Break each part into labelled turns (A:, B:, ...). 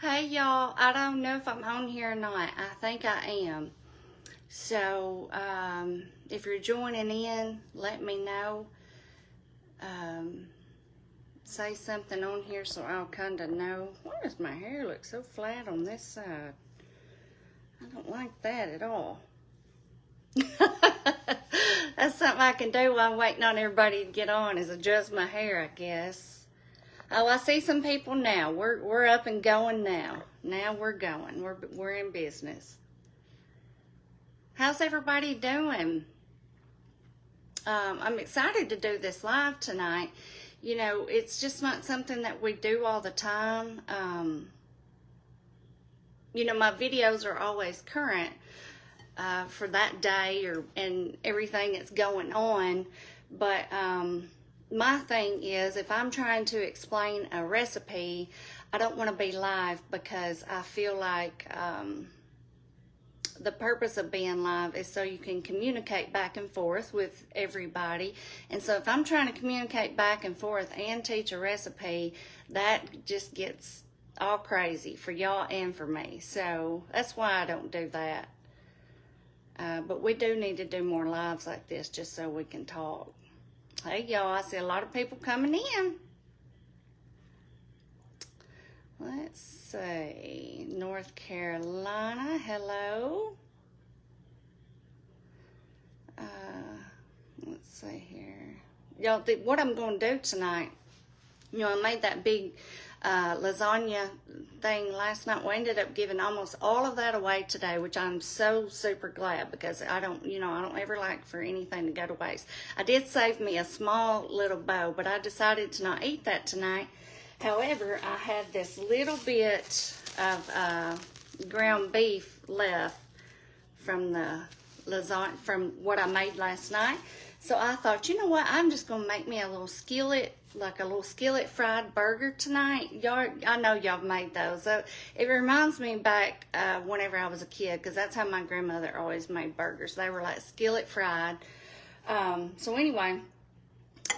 A: Hey y'all, I don't know if I'm on here or not. I think I am. So, if you're joining in, let me know. Um, say something on here so I'll kind of know. Why does my hair look so flat on this side? I don't like that at all. That's something I can do while I'm waiting on everybody to get on, is adjust my hair, I guess. Oh, I see some people now. We're up and going now. Now we're going. We're in business. How's everybody doing? I'm excited to do this live tonight. You know, it's just not something that we do all the time. You know, my videos are always current for that day and everything that's going on. But my thing is, if I'm trying to explain a recipe, I don't want to be live because I feel like the purpose of being live is so you can communicate back and forth with everybody. And so if I'm trying to communicate back and forth and teach a recipe, that just gets all crazy for y'all and for me. So that's why I don't do that. But we do need to do more lives like this just so we can talk. Hey y'all, I see a lot of people coming in. Let's see, North Carolina, hello. Let's see here. Y'all, what I'm going to do tonight, you know, I made that big lasagna thing last night. We ended up giving almost all of that away today, which I'm so super glad because I don't ever like for anything to go to waste. I did save me a small little bowl, but I decided to not eat that tonight. However, I had this little bit of ground beef left from the lasagna, from what I made last night. So I thought, you know what, I'm just going to make me a little skillet, like a little skillet fried burger tonight. Y'all, I know y'all made those. So it reminds me back whenever I was a kid, because that's how my grandmother always made burgers. They were like skillet fried. So anyway,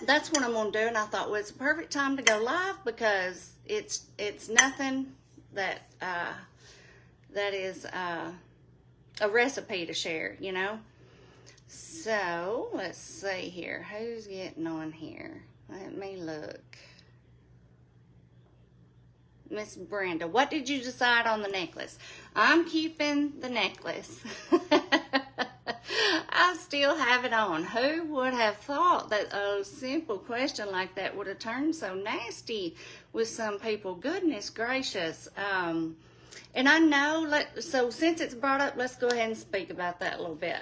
A: that's what I'm going to do. And I thought, well, it's a perfect time to go live because it's nothing that that is a recipe to share, you know. So let's see here. Who's getting on here? Let me look. Miss Brenda, what did you decide on the necklace? I'm keeping the necklace. I still have it on. Who would have thought that a simple question like that would have turned so nasty with some people? Goodness gracious. And I know, so since it's brought up, let's go ahead and speak about that a little bit.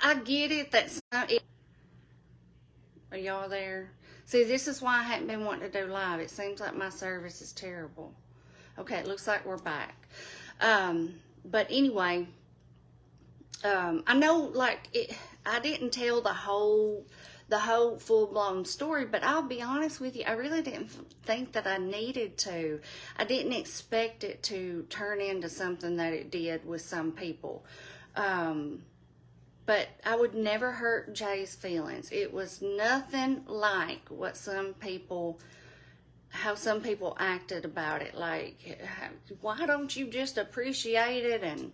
A: I get it that are y'all there? See, this is why I hadn't been wanting to do live. It seems like my service is terrible. Okay, it looks like we're back. But anyway, I know, I didn't tell the whole full-blown story, but I'll be honest with you, I really didn't think that I needed to. I didn't expect it to turn into something that it did with some people. But I would never hurt Jay's feelings. It was nothing like how some people acted about it. Like, why don't you just appreciate it? And,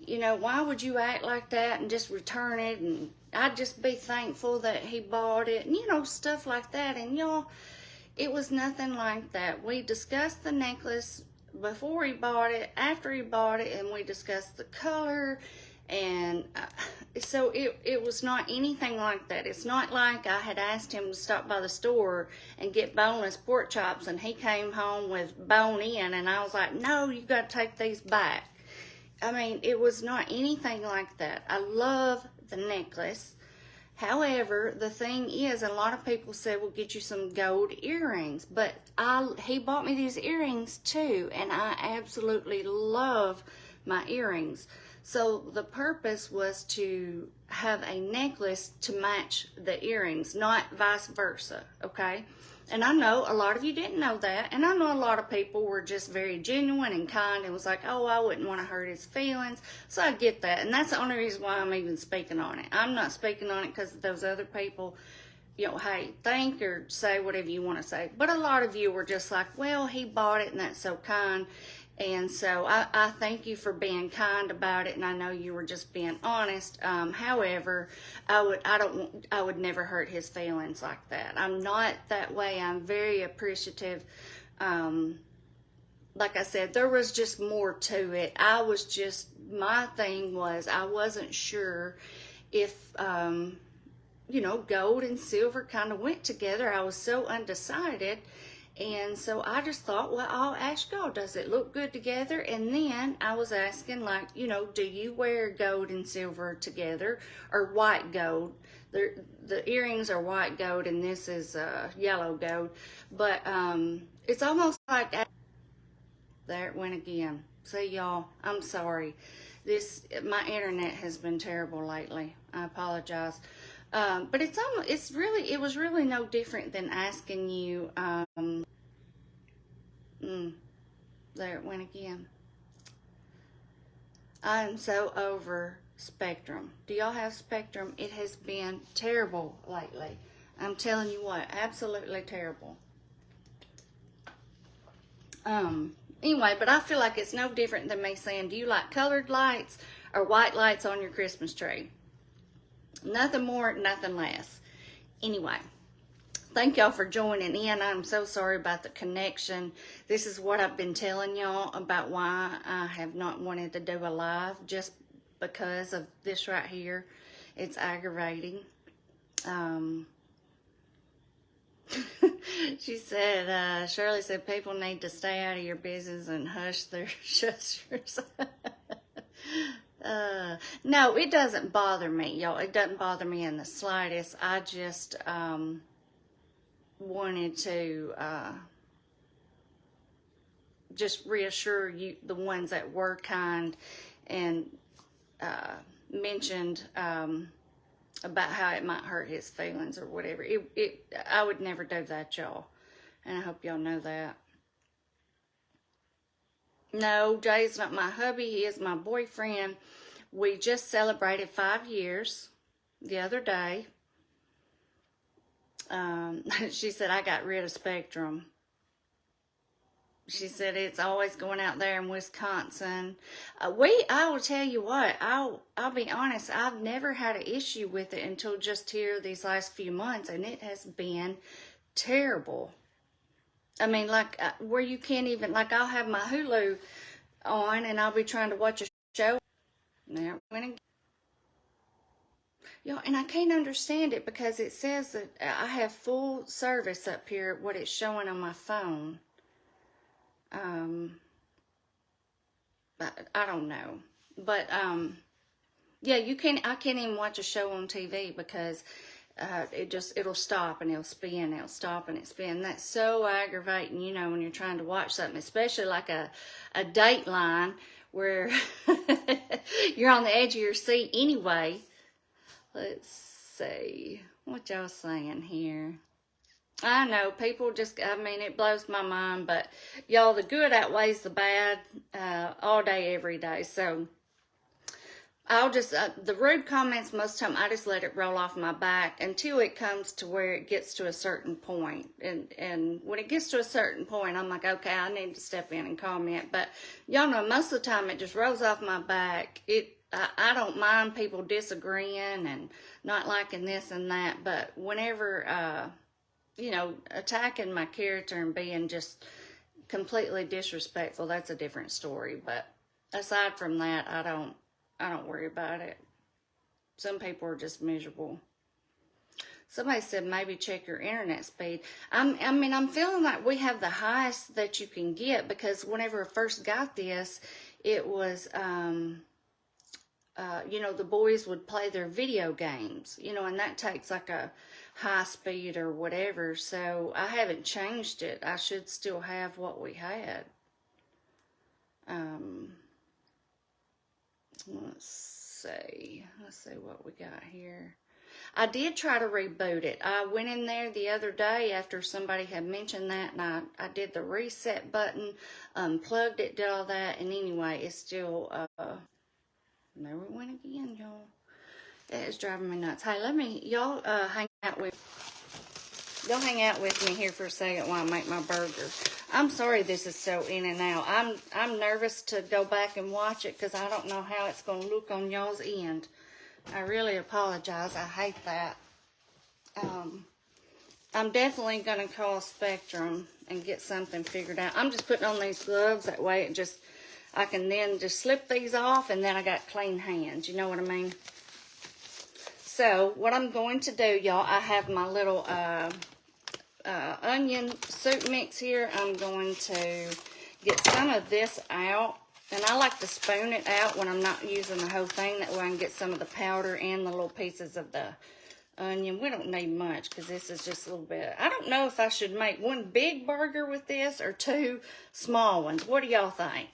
A: you know, why would you act like that and just return it? And I'd just be thankful that he bought it. And, you know, stuff like that. And, y'all, it was nothing like that. We discussed the necklace before he bought it, after he bought it, and we discussed the color. And so it was not anything like that. It's not like I had asked him to stop by the store and get boneless pork chops and he came home with bone in and I was like, no, you got to take these back. I mean, it was not anything like that. I love the necklace. However, the thing is, a lot of people said, well, get you some gold earrings. But he bought me these earrings too, and I absolutely love my earrings. So the purpose was to have a necklace to match the earrings, not vice versa, okay? And I know a lot of you didn't know that, and I know a lot of people were just very genuine and kind and was like, oh, I wouldn't want to hurt his feelings. So I get that, and that's the only reason why I'm even speaking on it. I'm not speaking on it because of those other people. you know, hey, think or say whatever you want to say. But a lot of you were just like, well, he bought it and that's so kind. And so I thank you for being kind about it, and I know you were just being honest. However, I would never hurt his feelings like that. I'm not that way. I'm very appreciative. Like I said, there was just more to it. My thing was, I wasn't sure if, you know, gold and silver kind of went together. I was so undecided. And so I just thought, well, I'll ask y'all, does it look good together? And then I was asking, like, you know, do you wear gold and silver together, or white gold? The earrings are white gold, and this is yellow gold. But it's almost like, there it went again. See, y'all, I'm sorry. My internet has been terrible lately. I apologize. But it was really no different than asking you, there it went again. I'm so over Spectrum. Do y'all have Spectrum? It has been terrible lately. I'm telling you what, absolutely terrible. Anyway, but I feel like it's no different than me saying, do you like colored lights or white lights on your Christmas tree? Nothing more, nothing less. Anyway, thank y'all for joining in. I'm so sorry about the connection. This is what I've been telling y'all about why I have not wanted to do a live, just because of this right here. It's aggravating. She said, Shirley said, people need to stay out of your business and hush their shushers. No, it doesn't bother me, y'all. It doesn't bother me in the slightest. I just wanted to just reassure you, the ones that were kind and mentioned about how it might hurt his feelings or whatever. I would never do that, y'all. And I hope y'all know that. No, Jay's not my hubby. He is my boyfriend. We just celebrated 5 years the other day. She said, I got rid of Spectrum. She said, it's always going out there in Wisconsin. I will tell you what, I'll be honest, I've never had an issue with it until just here these last few months, and it has been terrible. I mean, like, where you can't even, like, I'll have my Hulu on, and I'll be trying to watch a show. Now, and I can't understand it, because it says that I have full service up here, what it's showing on my phone. But I don't know. But, yeah, I can't even watch a show on TV, because it'll stop and it'll spin, it'll stop and it'll spin. That's so aggravating, you know, when you're trying to watch something, especially like a Dateline, where you're on the edge of your seat anyway. Let's see what y'all saying here. I know, people just, I mean, it blows my mind, but y'all, the good outweighs the bad all day, every day. So I'll just, the rude comments, most of the time, I just let it roll off my back until it comes to where it gets to a certain point. And when it gets to a certain point, I'm like, okay, I need to step in and comment. But y'all know, most of the time, it just rolls off my back. I don't mind people disagreeing and not liking this and that, but whenever, you know, attacking my character and being just completely disrespectful, that's a different story. But aside from that, I don't worry about it. Some people are just miserable. Somebody said maybe check your internet speed. I'm feeling like we have the highest that you can get, because whenever I first got this, it was, you know, the boys would play their video games, you know, and that takes like a high speed or whatever. So I haven't changed it. I should still have what we had. Let's see what we got here. I did try to reboot it. I went in there the other day after somebody had mentioned that, and I did the reset button, unplugged it, did all that, and anyway, it's still, there we went again, y'all. That is driving me nuts. Hey, y'all hang out with Y'all hang out with me here for a second while I make my burger. I'm sorry this is so in and out. I'm nervous to go back and watch it because I don't know how it's going to look on y'all's end. I really apologize. I hate that. I'm definitely going to call Spectrum and get something figured out. I'm just putting on these gloves. That way I can then just slip these off and then I got clean hands. You know what I mean? So what I'm going to do, y'all, I have my little onion soup mix here. I'm going to get some of this out. And I like to spoon it out when I'm not using the whole thing. That way I can get some of the powder and the little pieces of the onion. We don't need much because this is just a little bit. I don't know if I should make one big burger with this or two small ones. What do y'all think?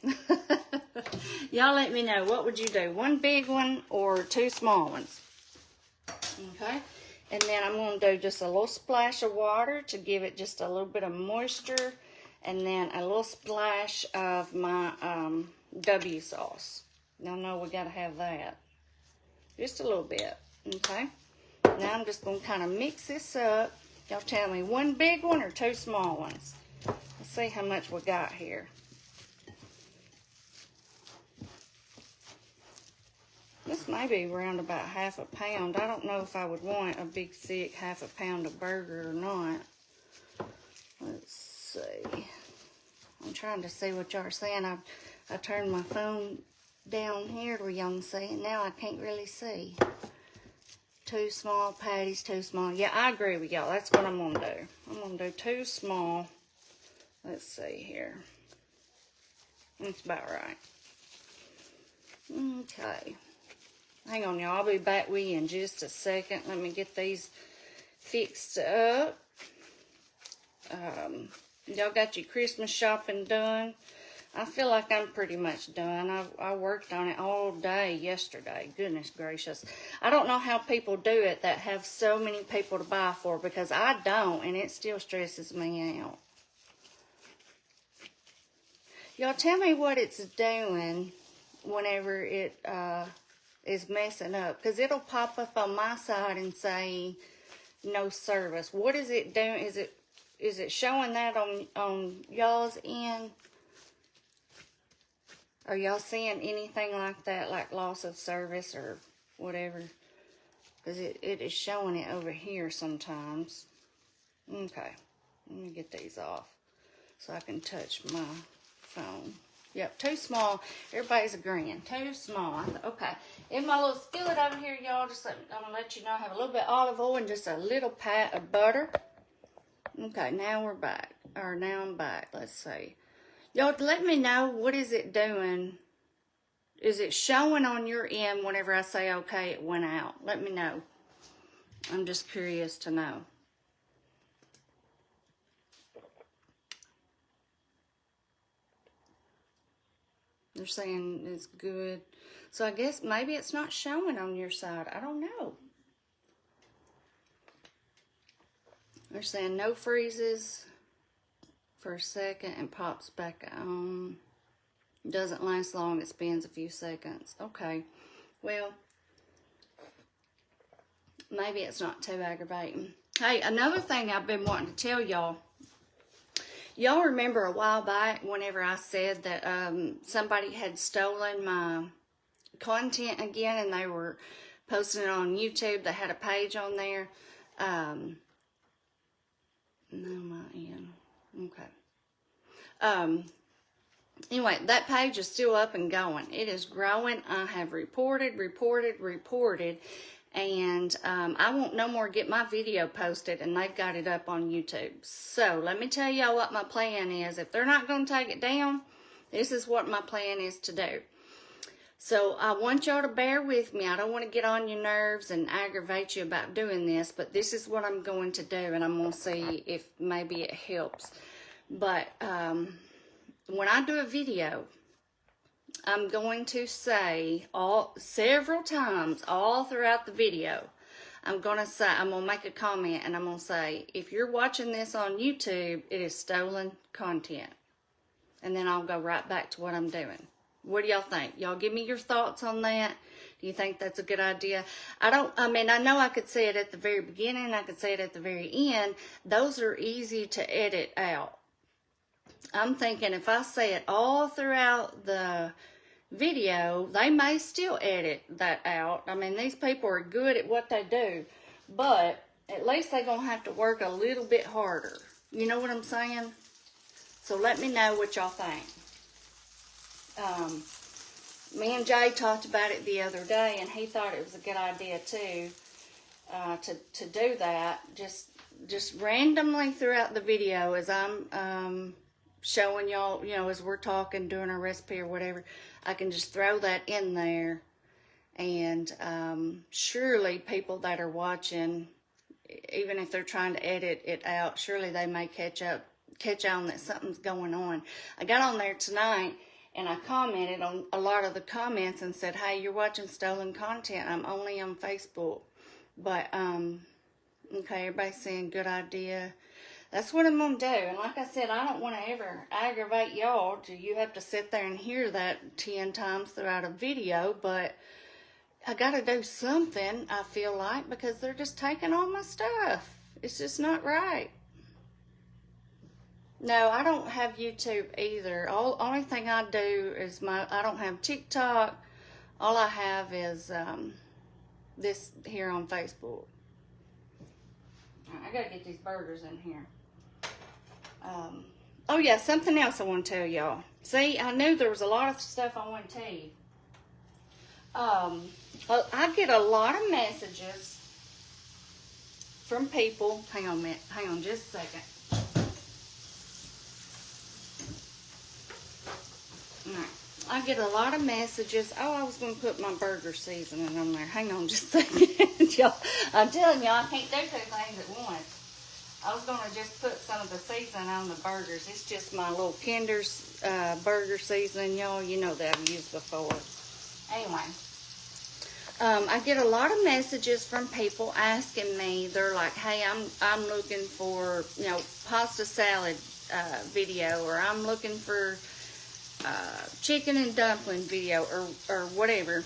A: Y'all let me know. What would you do? One big one or two small ones? Okay. And then I'm going to do just a little splash of water to give it just a little bit of moisture. And then a little splash of my W sauce. Y'all know we got to have that. Just a little bit. Okay. Now I'm just going to kind of mix this up. Y'all tell me, one big one or two small ones? Let's see how much we got here. This may be around about half a pound. I don't know if I would want a big, thick half a pound of burger or not. Let's see. I'm trying to see what y'all are saying. I turned my phone down here where y'all can see, and now I can't really see. Two small patties, two small. Yeah, I agree with y'all. That's what I'm going to do. I'm going to do two small. Let's see here. That's about right. Okay. Hang on, y'all. I'll be back with you in just a second. Let me get these fixed up. Y'all got your Christmas shopping done? I feel like I'm pretty much done. I worked on it all day yesterday. Goodness gracious. I don't know how people do it that have so many people to buy for, because I don't, and it still stresses me out. Y'all tell me what it's doing whenever it is messing up, because it'll pop up on my side and say no service. What is it doing? Is it showing that on y'all's end? Are y'all seeing anything like that, like loss of service or whatever? Because it is showing it over here sometimes. Okay, let me get these off so I can touch my phone. Yep, too small. Everybody's agreeing. Too small. Okay. In my little skillet over here, y'all, I'm going to let you know I have a little bit of olive oil and just a little pat of butter. Okay, now we're back. Or now I'm back. Let's see. Y'all, let me know, what is it doing? Is it showing on your end whenever I say, okay, it went out? Let me know. I'm just curious to know. They're saying it's good. So I guess maybe it's not showing on your side. I don't know. They're saying no freezes for a second and pops back on. Doesn't last long. It spins a few seconds. Okay. Well, maybe it's not too aggravating. Hey, another thing I've been wanting to tell y'all. Y'all remember a while back whenever I said that somebody had stolen my content again and they were posting it on YouTube. They had a page on there. No, my end. Okay. Anyway, that page is still up and going. It is growing. I have reported, and I won't no more get my video posted, and they've got it up on YouTube. So let me tell y'all what my plan is. If they're not going to take it down, this is what my plan is to do. So I want y'all to bear with me. I don't want to get on your nerves and aggravate you about doing this, but this is what I'm going to do, and I'm going to see if maybe it helps. But when I do a video, I'm going to say several times all throughout the video, I'm going to make a comment, and I'm going to say, if you're watching this on YouTube, it is stolen content. And then I'll go right back to what I'm doing. What do y'all think? Y'all give me your thoughts on that. Do you think that's a good idea? I mean, I know I could say it at the very beginning. I could say it at the very end. Those are easy to edit out. I'm thinking if I say it all throughout the video, they may still edit that out. I mean, these people are good at what they do, but at least they're going to have to work a little bit harder. You know what I'm saying? So let me know what y'all think. Me and Jay talked about it the other day, and he thought it was a good idea too, to do that. Just randomly throughout the video as I'm showing y'all, you know, as we're talking, doing a recipe or whatever, I can just throw that in there, and surely people that are watching, even if they're trying to edit it out, surely they may catch on that something's going on. I got on there tonight and I commented on a lot of the comments and said, hey, you're watching stolen content. I'm only on Facebook. But, okay, everybody's saying good idea. That's what I'm going to do. And like I said, I don't want to ever aggravate y'all. You have to sit there and hear that 10 times throughout a video. But I got to do something, I feel like, because they're just taking all my stuff. It's just not right. No, I don't have YouTube either. Only thing I do is I don't have TikTok. All I have is this here on Facebook. I gotta get these burgers in here. Oh yeah, something else I want to tell y'all. See, I knew there was a lot of stuff I want to tell you. I get a lot of messages from people. Hang on a minute. Hang on just a second. I get a lot of messages. Oh, I was going to put my burger seasoning on there. Hang on just a second. Y'all, I'm telling y'all, I can't do 2 things at once. I was going to just put some of the seasoning on the burgers. It's just my little Kinder's burger seasoning, y'all. You know that I've used before. Anyway, I get a lot of messages from people asking me. They're like, hey, I'm looking for, you know, pasta salad video, or I'm looking for chicken and dumpling video, or whatever.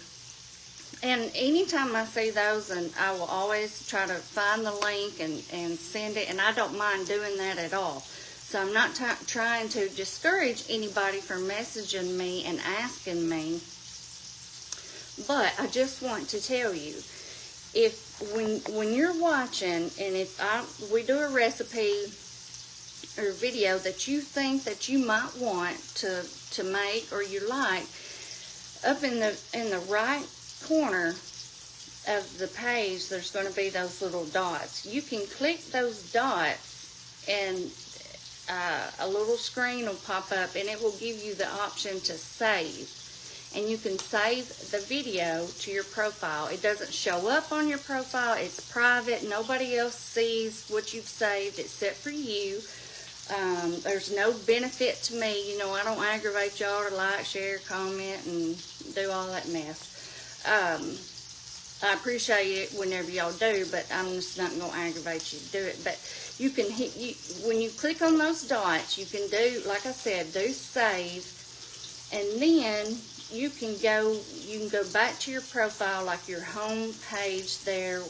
A: And anytime I see those, and I will always try to find the link and send it, and I don't mind doing that at all. So I'm not trying to discourage anybody from messaging me and asking me, but I just want to tell you, if when you're watching, and if we do a recipe or video that you think that you might want to make, or you like, up in the right corner of the page, there's going to be those little dots. You can click those dots, and a little screen will pop up, and it will give you the option to save. And you can save the video to your profile. It doesn't show up on your profile. It's private. Nobody else sees what you've saved except for you. There's no benefit to me. You know, I don't aggravate y'all to like, share, comment, and do all that mess. I appreciate it whenever y'all do, but I'm just not going to aggravate you to do it. But you can when you click on those dots, you can do, like I said, do save, and then you can go back to your profile, like your home page there,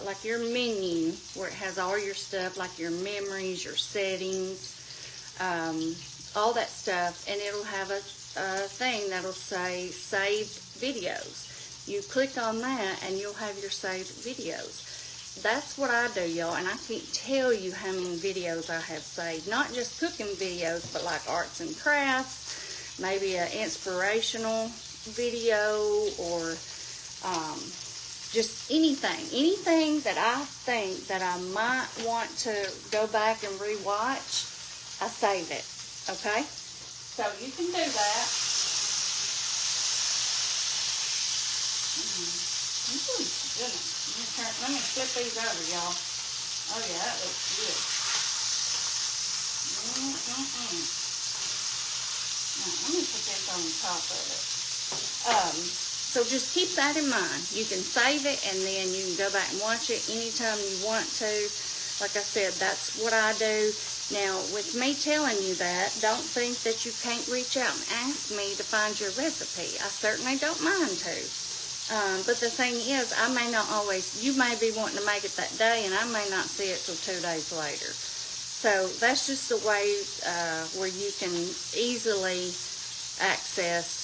A: like your menu where it has all your stuff, like your memories, your settings, all that stuff, and it'll have a thing that'll say saved videos. You click on that and you'll have your saved videos. That's what I do, y'all, and I can't tell you how many videos I have saved. Not just cooking videos, but like arts and crafts, maybe an inspirational video, or just anything that I think that I might want to go back and rewatch, I save it, okay? So you can do that. Goodness. Let me flip these over, y'all. Oh yeah, that looks good. Now, let me put this on the top of it. So just keep that in mind. You can save it, and then you can go back and watch it anytime you want to. Like I said, that's what I do. Now, with me telling you that, don't think that you can't reach out and ask me to find your recipe. I certainly don't mind to. But the thing is, I may not always, you may be wanting to make it that day, and I may not see it till 2 days later. So that's just a way where you can easily access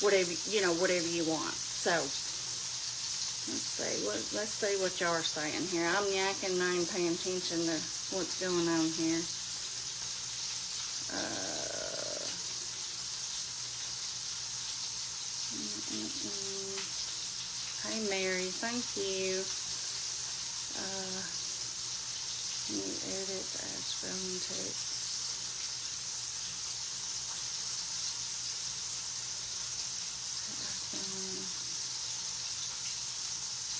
A: whatever you want. So let's see what y'all are saying here. I'm yakking, not even paying attention to what's going on here. Hey Mary, thank you. New edit as scrolling text.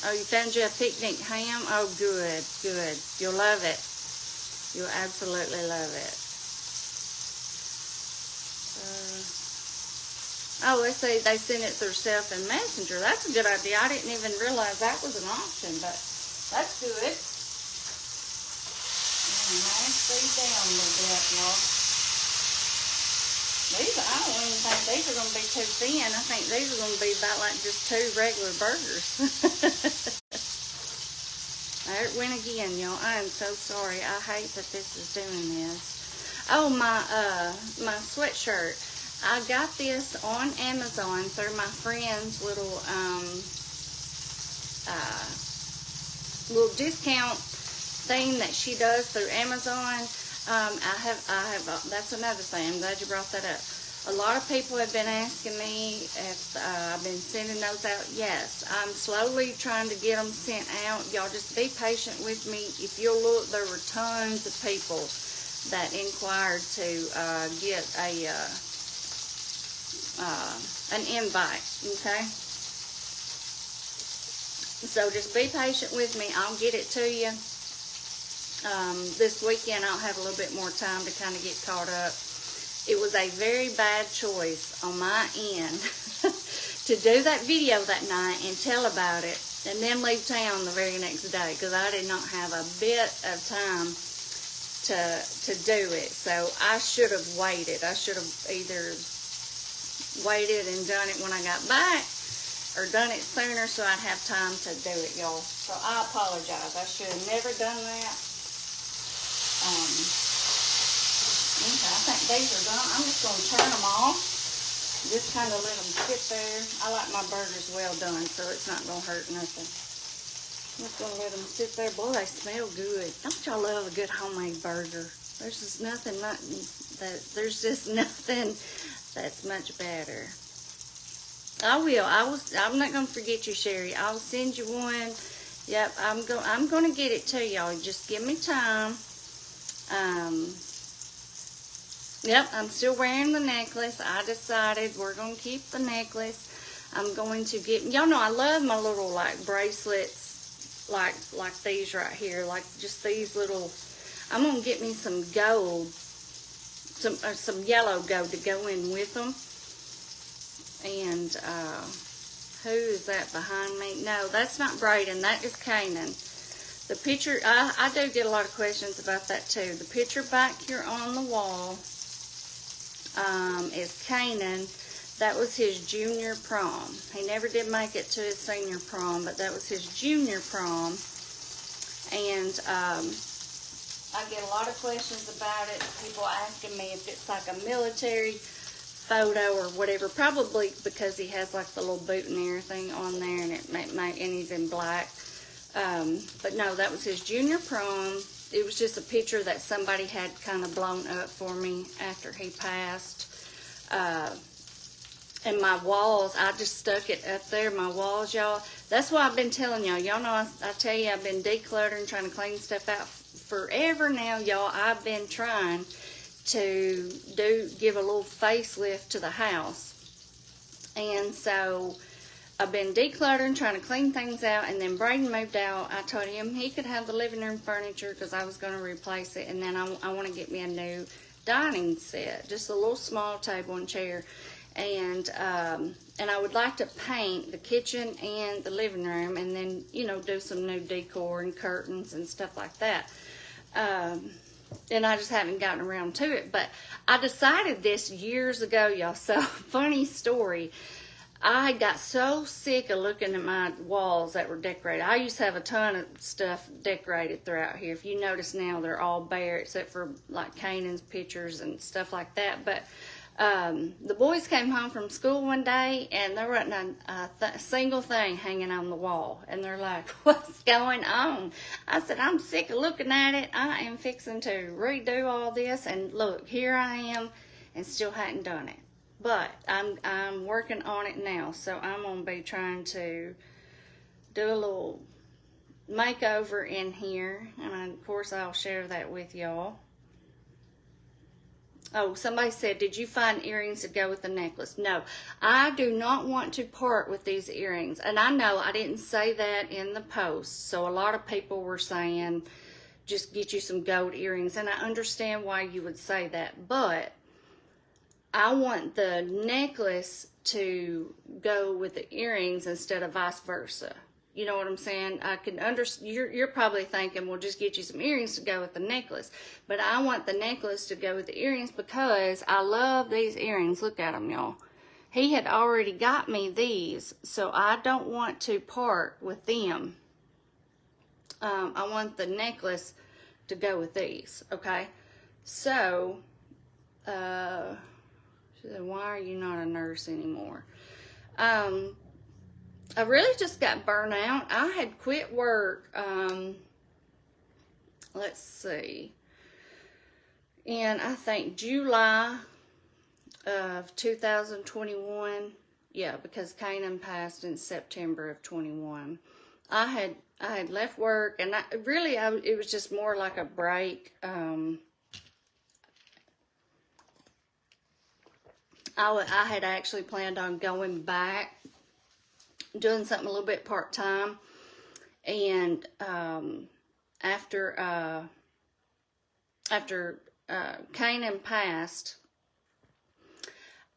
A: Oh, you found you a picnic ham? Oh, good, good. You'll love it. You'll absolutely love it. Oh, let's say they send it through Self and Messenger. That's a good idea. I didn't even realize that was an option, but that's good. Mash these down a little bit, y'all. These, I don't even think these are going to be too thin. I think these are going to be about like just 2 regular burgers. There it went again, y'all. I am so sorry. I hate that this is doing this. Oh, my sweatshirt. I got this on Amazon through my friend's little discount thing that she does through Amazon. I have that's another thing. I'm glad you brought that up. A lot of people have been asking me if I've been sending those out. Yes, I'm slowly trying to get them sent out. Y'all just be patient with me. If you'll look, there were tons of people that inquired to get an invite, okay? So just be patient with me. I'll get it to you. This weekend I'll have a little bit more time to kind of get caught up. It was a very bad choice on my end to do that video that night and tell about it and then leave town the very next day, because I did not have a bit of time to do it. So I should have waited. I should have either waited and done it when I got back, or done it sooner so I'd have time to do it, y'all. So I apologize. I should have never done that. Okay, I think these are done. I'm just going to turn them off. Just kind of let them sit there. I like my burgers well done, so it's not going to hurt nothing. I'm just going to let them sit there. Boy, they smell good. Don't y'all love a good homemade burger? There's just nothing that's much better. I will. I'm not going to forget you, Sherry. I'll send you one. Yep, I'm going to get it to y'all. Just give me time. Yep, I'm still wearing the necklace. I decided we're going to keep the necklace. I'm going to get, y'all know I love my little like bracelets like these right here. Like just these little, I'm going to get me some gold, some yellow gold to go in with them. And who is that behind me? No, that's not Braden. That is Kanan. The picture, I do get a lot of questions about that too. The picture back here on the wall is Kanan. That was his junior prom. He never did make it to his senior prom, but that was his junior prom. And I get a lot of questions about it. People asking me if it's like a military photo or whatever. Probably because he has like the little boot and everything on there, and and he's in black. But no, that was his junior prom. It was just a picture that somebody had kind of blown up for me after he passed. And my walls, I just stuck it up there, my walls, y'all. That's why I've been telling y'all. Y'all know I tell you I've been decluttering, trying to clean stuff out forever now, y'all. I've been trying to give a little facelift to the house. And so I've been decluttering, trying to clean things out, and then Braden moved out. I told him he could have the living room furniture because I was going to replace it, and then I want to get me a new dining set, just a little small table and chair, and I would like to paint the kitchen and the living room, and then, you know, do some new decor and curtains and stuff like that. And I just haven't gotten around to it. But I decided this years ago, y'all. So, funny story. I got so sick of looking at my walls that were decorated. I used to have a ton of stuff decorated throughout here. If you notice now, they're all bare except for like Kanan's pictures and stuff like that. But the boys came home from school one day and there wasn't a single thing hanging on the wall. And they're like, what's going on? I said, I'm sick of looking at it. I am fixing to redo all this. And look, here I am and still hadn't done it. But I'm working on it now, so I'm going to be trying to do a little makeover in here. And of course, I'll share that with y'all. Oh, somebody said, did you find earrings to go with the necklace? No, I do not want to part with these earrings. And I know I didn't say that in the post, so a lot of people were saying, just get you some gold earrings. And I understand why you would say that, but I want the necklace to go with the earrings instead of vice versa. You know what I'm saying? I can understand. You're probably thinking, well, just get you some earrings to go with the necklace. But I want the necklace to go with the earrings because I love these earrings. Look at them, y'all. He had already got me these, so I don't want to part with them. I want the necklace to go with these, okay? So, she said, why are you not a nurse anymore? I really just got burnt out. I had quit work, let's see, in I think July of 2021. Yeah, because Kanan passed in September of 21. I had left work, and it was just more like a break. I had actually planned on going back, doing something a little bit part-time, and after Kanan passed,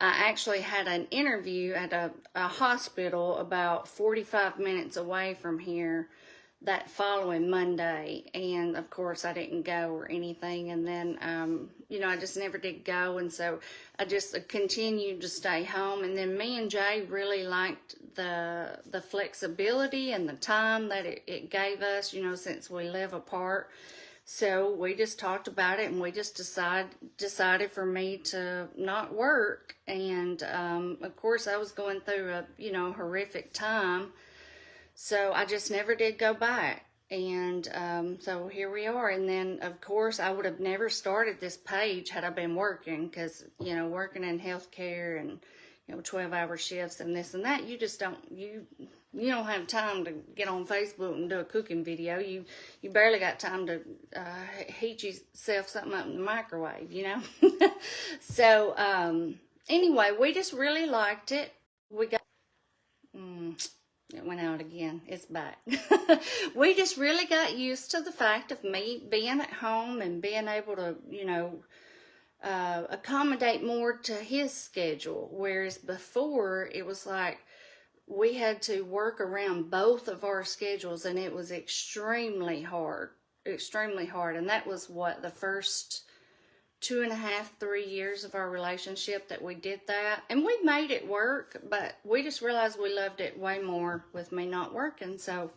A: I actually had an interview at a hospital about 45 minutes away from here that following Monday, and of course I didn't go or anything, and then I just never did go, and so I just continued to stay home. And then me and Jay really liked the flexibility and the time that it gave us, since we live apart. So we just talked about it, and we just decided for me to not work. And of course I was going through a horrific time. So I just never did go back. And so here we are. And then, of course, I would have never started this page had I been working, because, working in healthcare and, 12-hour shifts and this and that, you just don't, you don't have time to get on Facebook and do a cooking video. You barely got time to heat yourself something up in the microwave, So, anyway, we just really liked it. We got... It went out again. It's back. We just really got used to the fact of me being at home and being able to, accommodate more to his schedule. Whereas before, it was like we had to work around both of our schedules, and it was extremely hard. And that was the first 2.5, 3 years of our relationship that we did that. And we made it work, but we just realized we loved it way more with me not working. So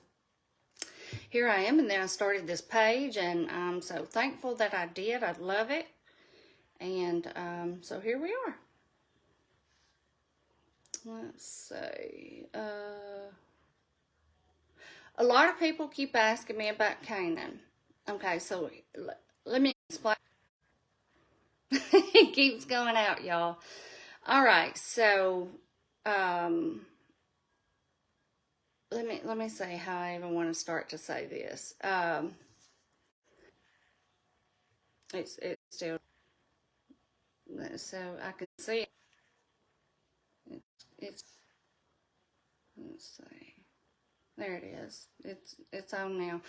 A: here I am, and then I started this page, and I'm so thankful that I did. I love it. And so here we are. Let's see. A lot of people keep asking me about Kanan. Okay, so let me explain. It keeps going out, y'all. All right, so let me say how I even want to start to say this. It's still, so I can see it. It's let's see. There it is. It's on now.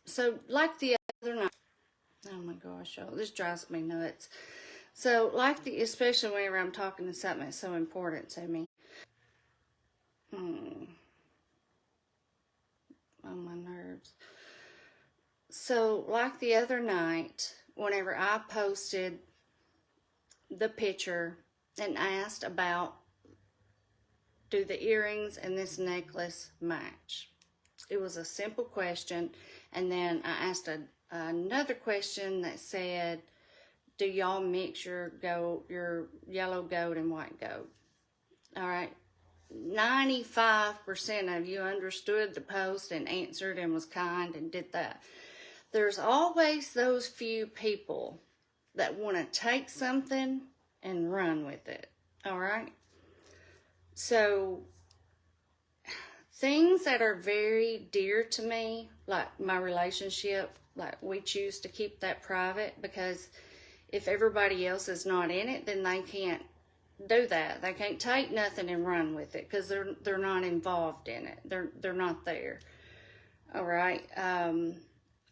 A: So like the other night. Oh my gosh, y'all, this drives me nuts. So, especially whenever I'm talking to something that's so important to me. On my nerves. So like the other night, whenever I posted the picture and asked about, do the earrings and this necklace match? It was a simple question. And then I asked another question that said, do y'all mix your yellow gold and white gold? All right. 95% of you understood the post and answered and was kind and did that. There's always those few people that want to take something and run with it. All right. So things that are very dear to me, like my relationship, like we choose to keep that private, because if everybody else is not in it, then they can't do that. They can't take nothing and run with it because they're not involved in it. They're not there. All right.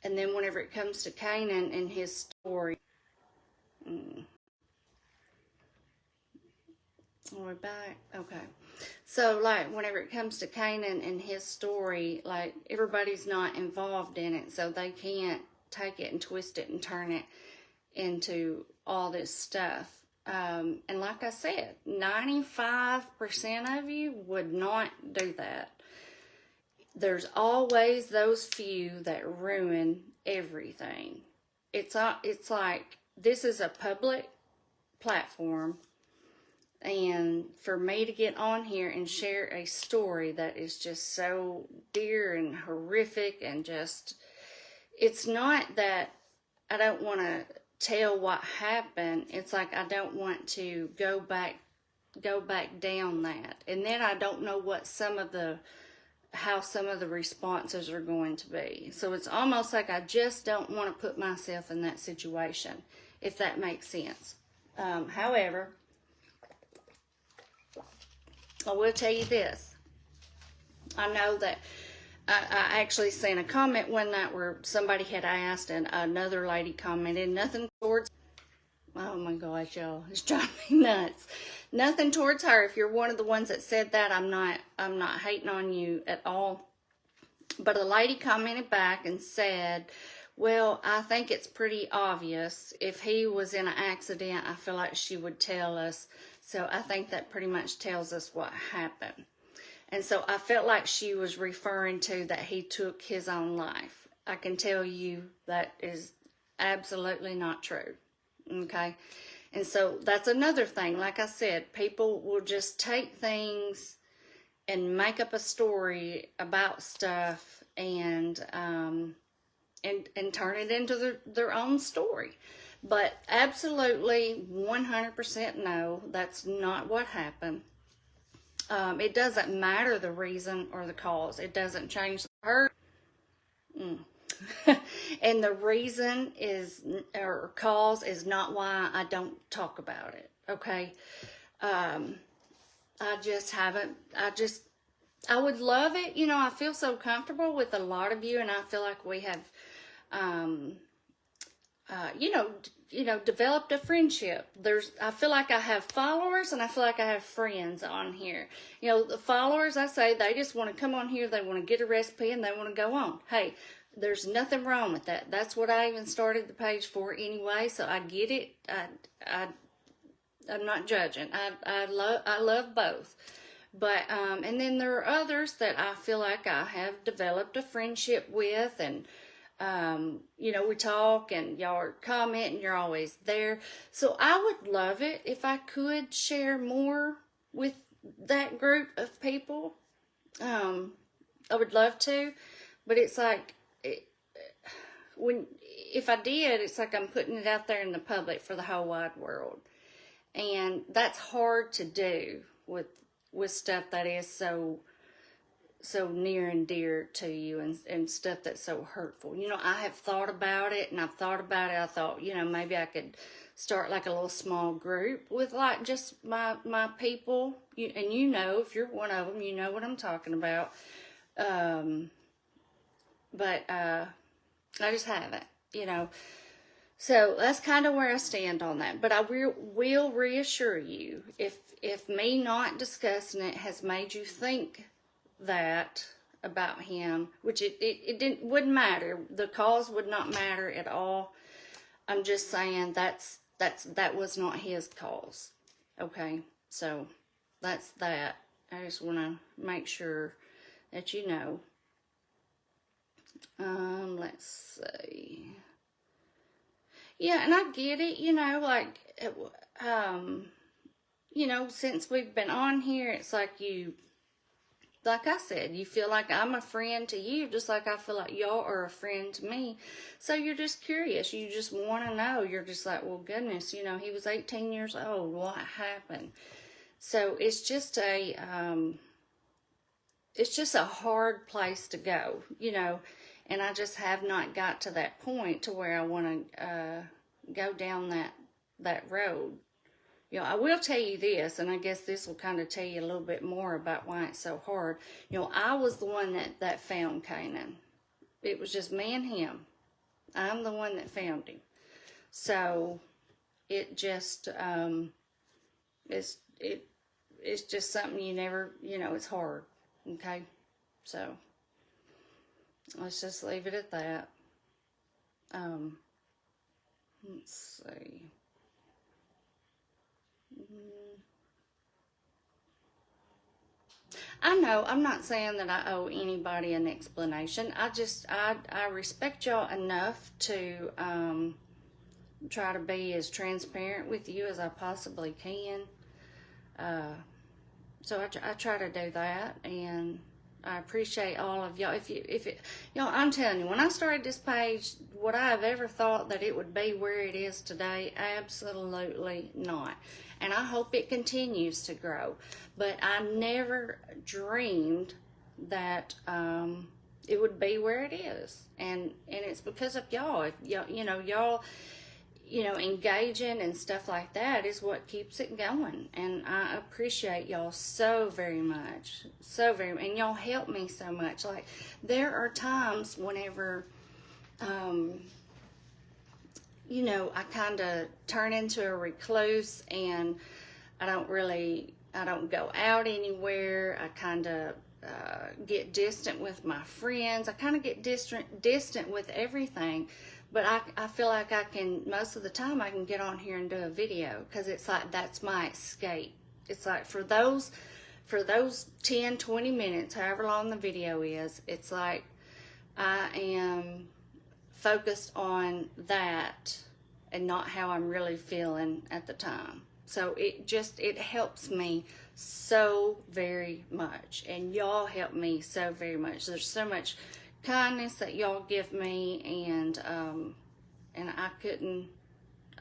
A: And then whenever it comes to Kanan and his story, we're back. Okay. So like whenever it comes to Kanan and his story, like everybody's not involved in it, so they can't take it and twist it and turn it into all this stuff. And like I said, 95% of you would not do that. There's always those few that ruin everything. It's like this is a public platform, and for me to get on here and share a story that is just so dear and horrific, and just, it's not that I don't want to tell what happened. It's like I don't want to go back down that, and then I don't know what how some of the responses are going to be. So it's almost like I just don't want to put myself in that situation, if that makes sense. However, I will tell you this. I know that I actually seen a comment one night where somebody had asked, and another lady commented, nothing towards, oh my gosh, y'all, it's driving me nuts. Nothing towards her. If you're one of the ones that said that, I'm not hating on you at all. But a lady commented back and said, well, I think it's pretty obvious. If he was in an accident, I feel like she would tell us. So I think that pretty much tells us what happened. And so I felt like she was referring to that he took his own life. I can tell you that is absolutely not true. Okay? And so that's another thing. Like I said, people will just take things and make up a story about stuff and turn it into their own story. But absolutely 100% no, that's not what happened. It doesn't matter the reason or the cause. It doesn't change the hurt. And the reason is, or cause is not why I don't talk about it. Okay. I just haven't, I would love it. You know, I feel so comfortable with a lot of you, and I feel like we have, developed a friendship. I feel like I have followers, and I feel like I have friends on here. You know, the followers, I say, they just want to come on here, they want to get a recipe, and they want to go on. Hey, there's nothing wrong with that. That's what I even started the page for anyway, so I get it. I'm not judging. I love both. But, and then there are others that I feel like I have developed a friendship with, and, we talk, and y'all are commenting, you're always there. So I would love it if I could share more with that group of people. I would love to, but it's like, if I did, it's like I'm putting it out there in the public for the whole wide world. And that's hard to do with stuff that is so near and dear to you, and stuff that's so hurtful. You know, I have thought about it, and I thought, maybe I could start like a little small group with like just my people. And if you're one of them, you know what I'm talking about. But I just haven't, So that's kind of where I stand on that. But I will reassure you, if me not discussing it has made you think that, about him, which wouldn't matter. The cause would not matter at all. I'm just saying that was not his cause. Okay, so that's that. I just want to make sure that you know. Let's see. Yeah, and I get it, like, since we've been on here, it's like like I said, you feel like I'm a friend to you, just like I feel like y'all are a friend to me. So you're just curious. You just want to know. You're just like, well, goodness, he was 18 years old. What happened? So it's just a hard place to go, and I just have not got to that point to where I want to go down that road. I will tell you this, and I guess this will kind of tell you a little bit more about why it's so hard. I was the one that found Kanan. It was just me and him. I'm the one that found him. So it just it's just something you never, it's hard. Okay, so let's just leave it at that. Let's see. I know, I'm not saying that I owe anybody an explanation. I respect y'all enough to try to be as transparent with you as I possibly can. So I try to do that, and I appreciate all of y'all. I'm telling you, when I started this page, would I have ever thought that it would be where it is today? Absolutely not. And I hope it continues to grow. But I never dreamed that it would be where it is. And it's because of y'all. If y'all engaging and stuff like that is what keeps it going. And I appreciate y'all so very much. And y'all help me so much. Like, there are times whenever, I kind of turn into a recluse, and I don't go out anywhere. I kind of get distant with my friends. I kind of get distant with everything. But I feel like most of the time I can get on here and do a video, because it's like that's my escape. It's like for those 10, 20 minutes, however long the video is, it's like I am focused on that and not how I'm really feeling at the time. So it helps me so very much, and y'all help me so very much. There's so much kindness that y'all give me, and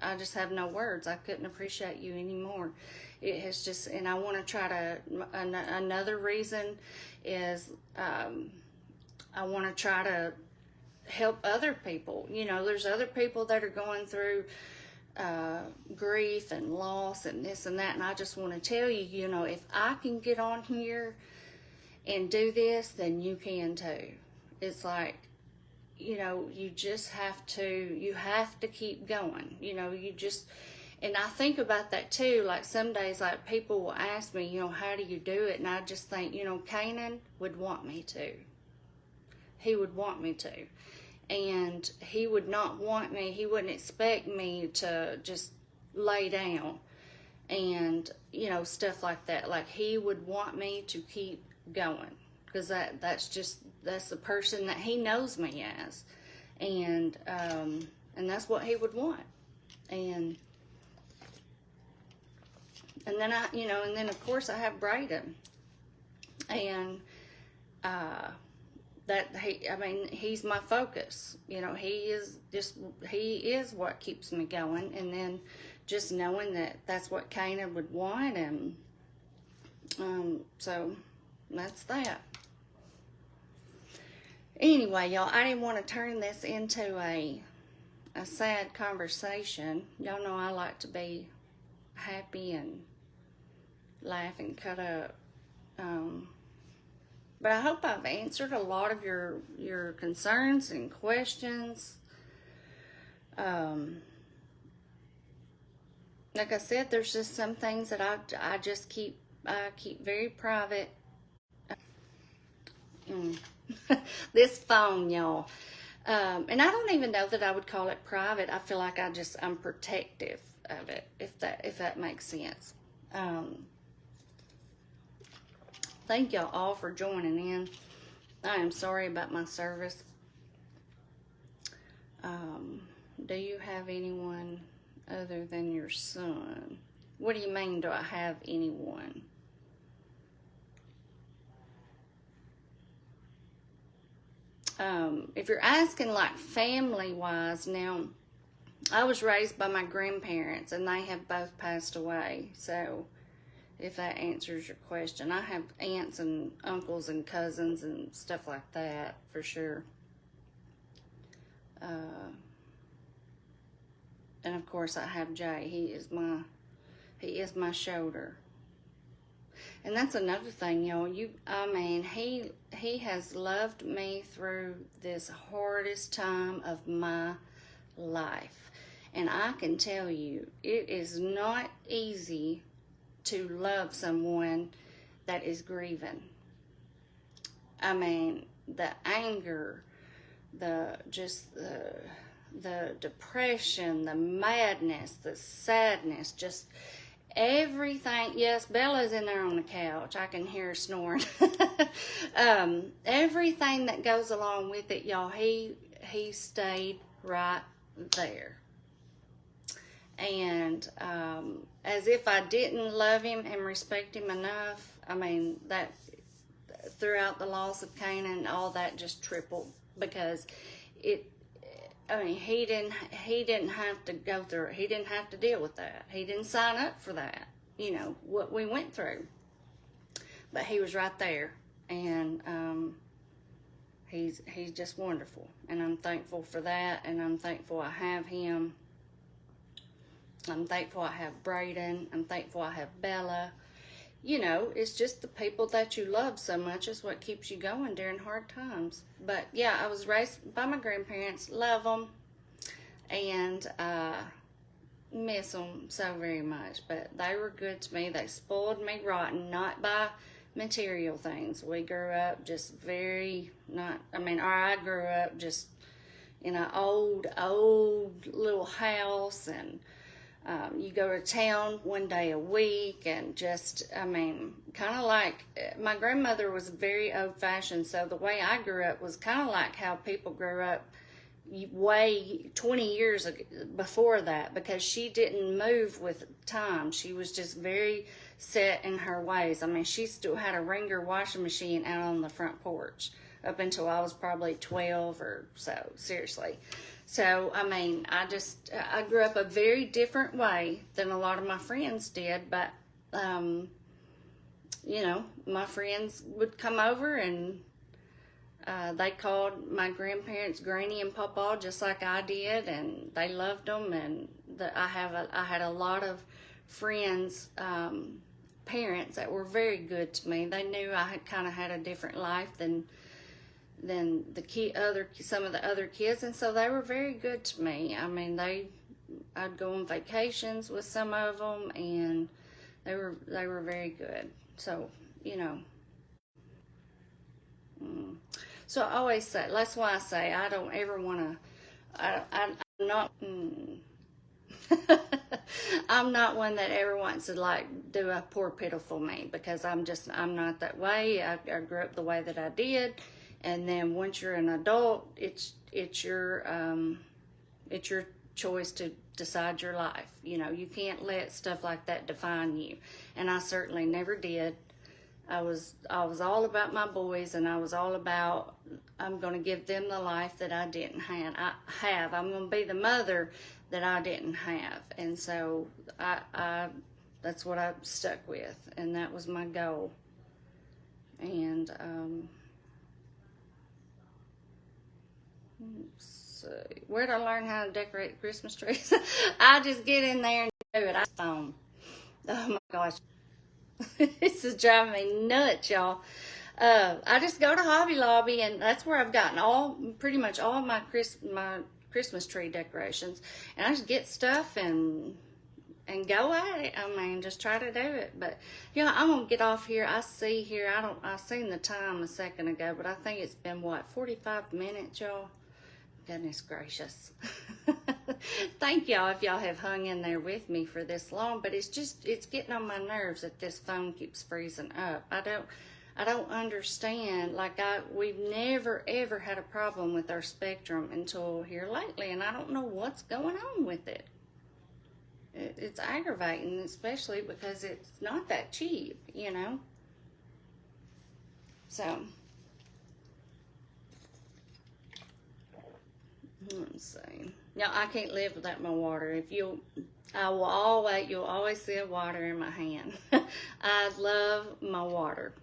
A: I just have no words. I couldn't appreciate you anymore. It has just, and I want to try to, another reason is I want to try to help other people. There's other people that are going through grief and loss and this and that, and I just want to tell you, if I can get on here and do this, then you can too. It's like, you just have to keep going, and I think about that too. Like, some days, like, people will ask me, how do you do it? And I just think, Kanan would want me to. He would want me to. And he would not want me, he wouldn't expect me to just lay down and, stuff like that. Like, he would want me to keep going, because that's the person that he knows me as. And that's what he would want. And then and then of course I have Braden. And, he's my focus. He is what keeps me going. And then just knowing that that's what Kanan would want, and so that's that. Anyway, y'all, I didn't want to turn this into a sad conversation. Y'all know I like to be happy and laugh and cut up. But I hope I've answered a lot of your concerns and questions. Like I said, there's just some things that I just keep very private. This phone, y'all. And I don't even know that I would call it private. I feel like I'm protective of it, if that makes sense. Thank y'all all for joining in. I am sorry about my service. Do you have anyone other than your son? What do you mean, do I have anyone? If you're asking like family-wise, now, I was raised by my grandparents, and they have both passed away. So, if that answers your question, I have aunts and uncles and cousins and stuff like that, for sure. And of course, I have Jay. He is my shoulder. And that's another thing, y'all. He has loved me through this hardest time of my life. And I can tell you, it is not easy to love someone that is grieving. I mean, the anger, the depression, the madness, the sadness, just everything. Yes, Bella's in there on the couch. I can hear her snoring. Everything that goes along with it, y'all, he stayed right there. And as if I didn't love him and respect him enough, I mean, that throughout the loss of Kanan, all that just tripled, because he didn't have to go through it. He didn't have to deal with that. He didn't sign up for that, what we went through. But he was right there, and he's just wonderful, and I'm thankful for that, and I'm thankful I have him. I'm thankful I have Braden. I'm thankful I have Bella. It's just the people that you love so much is what keeps you going during hard times. But yeah, I was raised by my grandparents, love them, and miss them so very much. But they were good to me. They spoiled me rotten, not by material things. We grew up just I grew up just in an old little house, and you go to town one day a week, and just, kind of like, my grandmother was very old-fashioned, so the way I grew up was kind of like how people grew up way 20 years before that, because she didn't move with time. She was just very set in her ways. She still had a Ringer washing machine out on the front porch up until I was probably 12 or so, seriously. So, I grew up a very different way than a lot of my friends did, but, my friends would come over, and they called my grandparents Granny and Papa just like I did, and they loved them, and I had a lot of friends, parents that were very good to me. They knew I had kind of had a different life than some of the other kids, and so they were very good to me. I'd go on vacations with some of them, and they were very good. So, So I always say, that's why I say I don't ever want to. I'm not. I'm not one that ever wants to do a poor pitiful me, because I'm not that way. I grew up the way that I did. And then once you're an adult, it's your choice to decide your life. You can't let stuff like that define you. And I certainly never did. I was all about my boys, and I was all about, I'm going to give them the life that I didn't have. I'm going to be the mother that I didn't have. And so that's what I stuck with, and that was my goal. And so where did I learn how to decorate Christmas trees? I just get in there and do it. Oh my gosh. This is driving me nuts, y'all. I just go to Hobby Lobby, and that's where I've gotten pretty much all my Christmas tree decorations. And I just get stuff and and go at it. I mean, just try to do it. But yeah, I'm gonna get off here. I see here. I seen the time a second ago, but I think it's been what, 45 minutes, y'all. Goodness gracious. Thank y'all if y'all have hung in there with me for this long, but it's getting on my nerves that this phone keeps freezing up. I don't understand. Like, we've never ever had a problem with our Spectrum until here lately, and I don't know what's going on with it. It's aggravating, especially because it's not that cheap, you know. So let's see. Now, I can't live without my water. You'll always see a water in my hand. I love my water.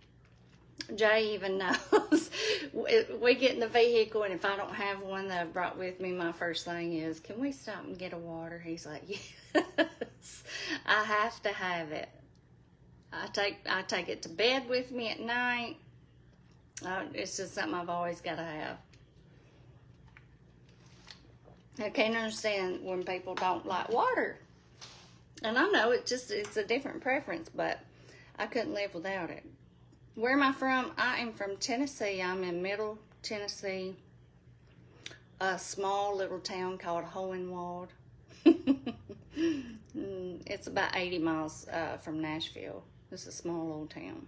A: Jay even knows. We get in the vehicle, and if I don't have one that I brought with me, my first thing is, can we stop and get a water? He's like, yes, I have to have it. I take it to bed with me at night. It's just something I've always got to have. I can't understand when people don't like water. And I know it's a different preference, but I couldn't live without it. Where am I from? I am from Tennessee. I'm in Middle Tennessee, a small little town called Hohenwald. It's about 80 miles from Nashville. It's a small little town.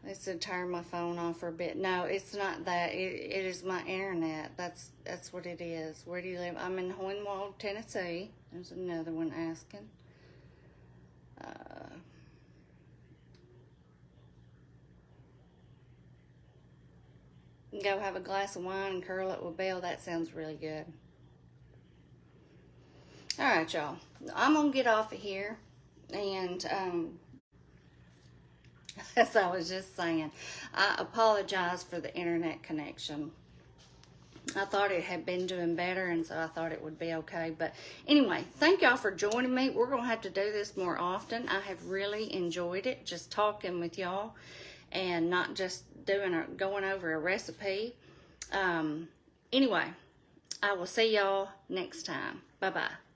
A: It's to turn my phone off for a bit. No, it's not that. It is my internet. That's what it is. Where do you live? I'm in Hohenwald, Tennessee. There's another one asking. Go have a glass of wine and curl up with Belle. That sounds really good. All right, y'all. I'm going to get off of here. And as I was just saying, I apologize for the internet connection. I thought it had been doing better, and so I thought it would be okay. But anyway, thank y'all for joining me. We're going to have to do this more often. I have really enjoyed it, just talking with y'all and not just going over a recipe. Anyway, I will see y'all next time. Bye-bye.